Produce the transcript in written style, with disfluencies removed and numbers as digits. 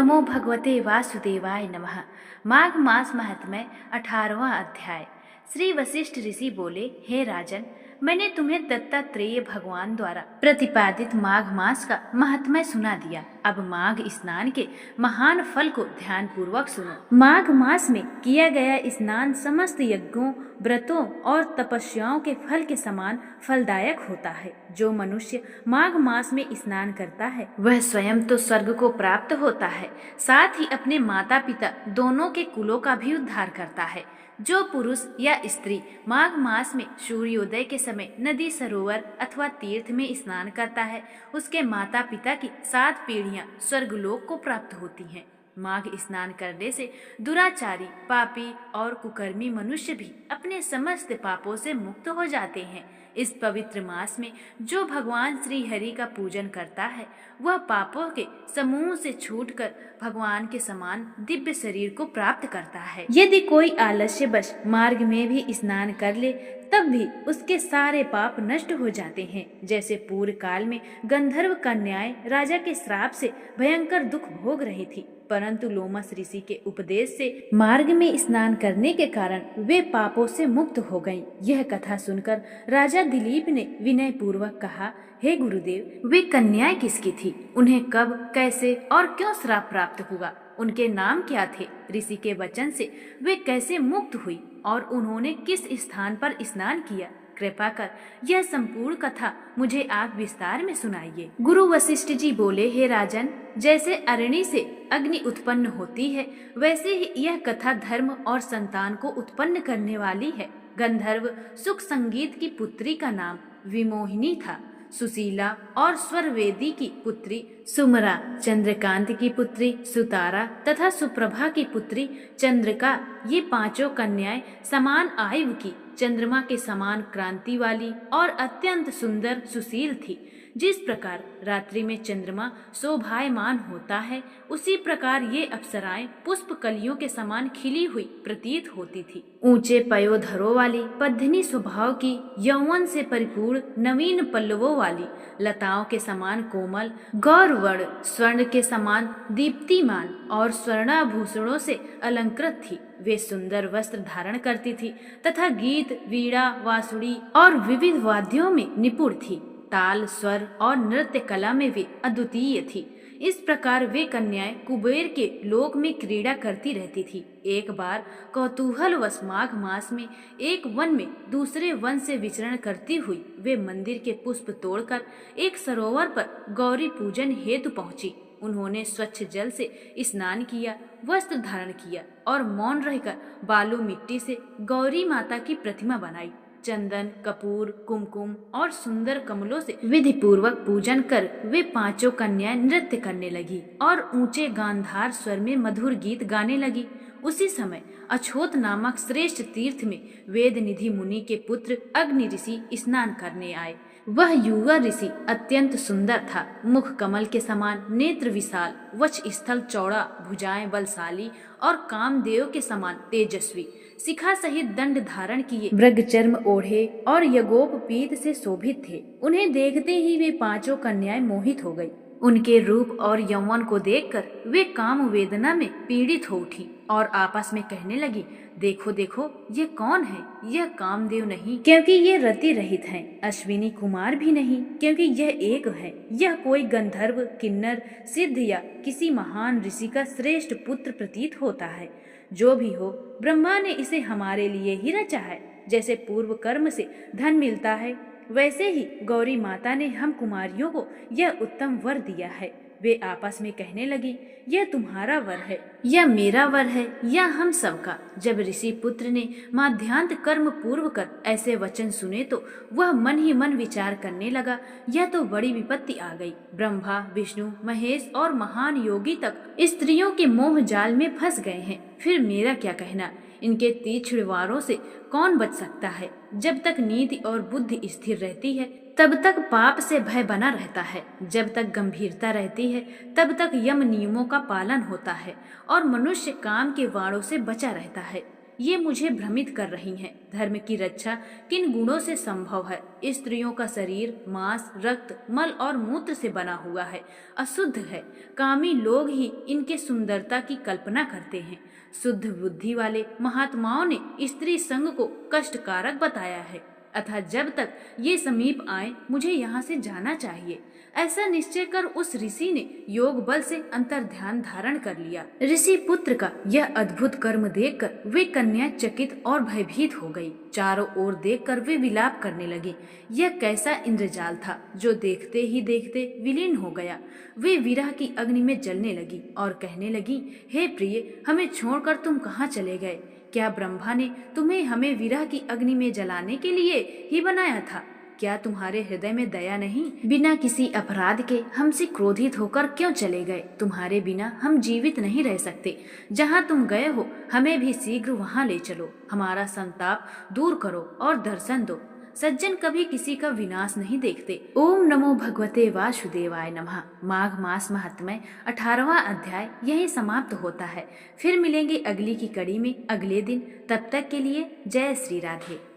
नमो भगवते वासुदेवाय नमः। माघ मास महात्म्य 18वां अध्याय। श्री वशिष्ठ ऋषि बोले, हे राजन, मैंने तुम्हें दत्तात्रेय भगवान द्वारा प्रतिपादित माघ मास का महात्म्य सुना दिया। अब माघ स्नान के महान फल को ध्यान पूर्वक सुनो। माघ मास में किया गया स्नान समस्त यज्ञों, व्रतों और तपस्याओं के फल के समान फलदायक होता है। जो मनुष्य माघ मास में स्नान करता है वह स्वयं तो स्वर्ग को प्राप्त होता है, साथ ही अपने माता पिता दोनों के कुलों का भी उद्धार करता है। जो पुरुष या स्त्री माघ मास में सूर्योदय के समय नदी, सरोवर अथवा तीर्थ में स्नान करता है, उसके माता पिता की 7 पीढ़ियां स्वर्गलोक को प्राप्त होती हैं। माघ स्नान करने से दुराचारी, पापी और कुकर्मी मनुष्य भी अपने समस्त पापों से मुक्त हो जाते हैं। इस पवित्र मास में जो भगवान श्री हरि का पूजन करता है वह पापों के समूह से छूटकर भगवान के समान दिव्य शरीर को प्राप्त करता है। यदि कोई आलस्यवश मार्ग में भी स्नान कर ले तब भी उसके सारे पाप नष्ट हो जाते हैं। जैसे पूर्व काल में गंधर्व कन्याएं राजा के श्राप से भयंकर दुख भोग रही थी, परंतु लोमस ऋषि के उपदेश से मार्ग में स्नान करने के कारण वे पापों से मुक्त हो गईं। यह कथा सुनकर राजा दिलीप ने विनय पूर्वक कहा, हे गुरुदेव, वे कन्याएं किसकी थी? उन्हें कब, कैसे और क्यों श्राप प्राप्त हुआ? उनके नाम क्या थे? ऋषि के वचन से वे कैसे मुक्त हुई और उन्होंने किस स्थान पर स्नान किया? कृपा कर यह संपूर्ण कथा मुझे आप विस्तार में सुनाइए। गुरु वशिष्ठ जी बोले, हे राजन, जैसे अरणि से अग्नि उत्पन्न होती है वैसे ही यह कथा धर्म और संतान को उत्पन्न करने वाली है। गंधर्व सुख संगीत की पुत्री का नाम विमोहिनी था। सुशीला और स्वरवेदी की पुत्री सुमरा, चंद्रकांत की पुत्री सुतारा तथा सुप्रभा की पुत्री चंद्रिका, ये 5 कन्याएं समान आयु की, चंद्रमा के समान क्रांति वाली और अत्यंत सुंदर सुशील थी। जिस प्रकार रात्रि में चंद्रमा शोभायमान होता है, उसी प्रकार ये अप्सराएं पुष्प कलियों के समान खिली हुई प्रतीत होती थी। ऊंचे पयोधरों वाली, पद्मिनी स्वभाव की, यौवन से परिपूर्ण नवीन पल्लवों वाली, लताओं के समान कोमल, गौरवर्ण, स्वर्ण के समान दीप्तिमान और स्वर्णाभूषणों से अलंकृत थी। वे सुंदर वस्त्र धारण करती थी तथा गीत, वीणा, वांसुरी और विविध वाद्यों में निपुण थी। ताल, स्वर और नृत्य कला में वे अद्वितीय थी। इस प्रकार वे कन्याएं कुबेर के लोक में क्रीड़ा करती रहती थी। एक बार कौतूहलवश माघ मास में एक वन में दूसरे वन से विचरण करती हुई वे मंदिर के पुष्प तोड़कर एक सरोवर पर गौरी पूजन हेतु पहुंची। उन्होंने स्वच्छ जल से स्नान किया, वस्त्र धारण किया और मौन रहकर बालू मिट्टी से गौरी माता की प्रतिमा बनाई। चंदन, कपूर, कुमकुम और सुंदर कमलों से विधि पूर्वक पूजन कर वे 5 कन्याएं नृत्य करने लगी और ऊंचे गांधार स्वर में मधुर गीत गाने लगी। उसी समय अछोत नामक श्रेष्ठ तीर्थ में वेद निधि मुनि के पुत्र अग्नि ऋषि स्नान करने आए। वह युवा ऋषि अत्यंत सुंदर था। मुख कमल के समान, नेत्र विशाल, वक्ष स्थल चौड़ा, भुजाएं बलशाली और कामदेव के समान तेजस्वी, शिखा सहित दंड धारण किए, मृग चर्म ओढ़े और यगोप पीत से शोभित थे। उन्हें देखते ही वे 5 कन्याएं मोहित हो गई। उनके रूप और यौवन को देखकर वे काम वेदना में पीड़ित हो उठी और आपस में कहने लगी, देखो देखो, ये कौन है? यह कामदेव नहीं, क्योंकि ये रति रहित हैं। अश्विनी कुमार भी नहीं, क्योंकि यह एक है। यह कोई गंधर्व, किन्नर, सिद्ध या किसी महान ऋषि का श्रेष्ठ पुत्र प्रतीत होता है। जो भी हो, ब्रह्मा ने इसे हमारे लिए ही रचा है। जैसे पूर्व कर्म से धन मिलता है, वैसे ही गौरी माता ने हम कुमारियों को यह उत्तम वर दिया है। वे आपस में कहने लगी, यह तुम्हारा वर है, यह मेरा वर है, यह हम सबका। जब ऋषि पुत्र ने माध्यांत कर्म पूर्व कर ऐसे वचन सुने तो वह मन ही मन विचार करने लगा, यह तो बड़ी विपत्ति आ गई। ब्रह्मा, विष्णु, महेश और महान योगी तक स्त्रियों के मोह जाल में फंस गए हैं। फिर मेरा क्या कहना? इनके तीक्ष्ण वारों से कौन बच सकता है? जब तक नीति और बुद्धि स्थिर रहती है तब तक पाप से भय बना रहता है। जब तक गंभीरता रहती है तब तक यम नियमों का पालन होता है और मनुष्य काम के वाणों से बचा रहता है। ये मुझे भ्रमित कर रही हैं। धर्म की रक्षा किन गुणों से संभव है? स्त्रियों का शरीर मांस, रक्त, मल और मूत्र से बना हुआ है, अशुद्ध है। कामी लोग ही इनके सुंदरता की कल्पना करते हैं। शुद्ध बुद्धि वाले महात्माओं ने स्त्री संग को कष्टकारक बताया है, अतः जब तक ये समीप आए मुझे यहाँ से जाना चाहिए। ऐसा निश्चय कर उस ऋषि ने योग बल से अंतर ध्यान धारण कर लिया। ऋषि पुत्र का यह अद्भुत कर्म देखकर वे कन्या चकित और भयभीत हो गई। चारों ओर देखकर वे विलाप करने लगी। यह कैसा इंद्रजाल था जो देखते ही देखते विलीन हो गया। वे विरह की अग्नि में जलने लगी और कहने लगी, हे प्रिय, हमें छोड़कर तुम कहाँ चले गए? क्या ब्रह्मा ने तुम्हें हमें विरह की अग्नि में जलाने के लिए ही बनाया था? क्या तुम्हारे हृदय में दया नहीं? बिना किसी अपराध के हमसे क्रोधित होकर क्यों चले गए? तुम्हारे बिना हम जीवित नहीं रह सकते। जहाँ तुम गए हो हमें भी शीघ्र वहाँ ले चलो। हमारा संताप दूर करो और दर्शन दो। सज्जन कभी किसी का विनाश नहीं देखते। ओम नमो भगवते वासुदेवाय नमः। माघ मास महात्म्य 18वां अध्याय यही समाप्त होता है। फिर मिलेंगे अगली की कड़ी में अगले दिन। तब तक के लिए जय श्री राधे।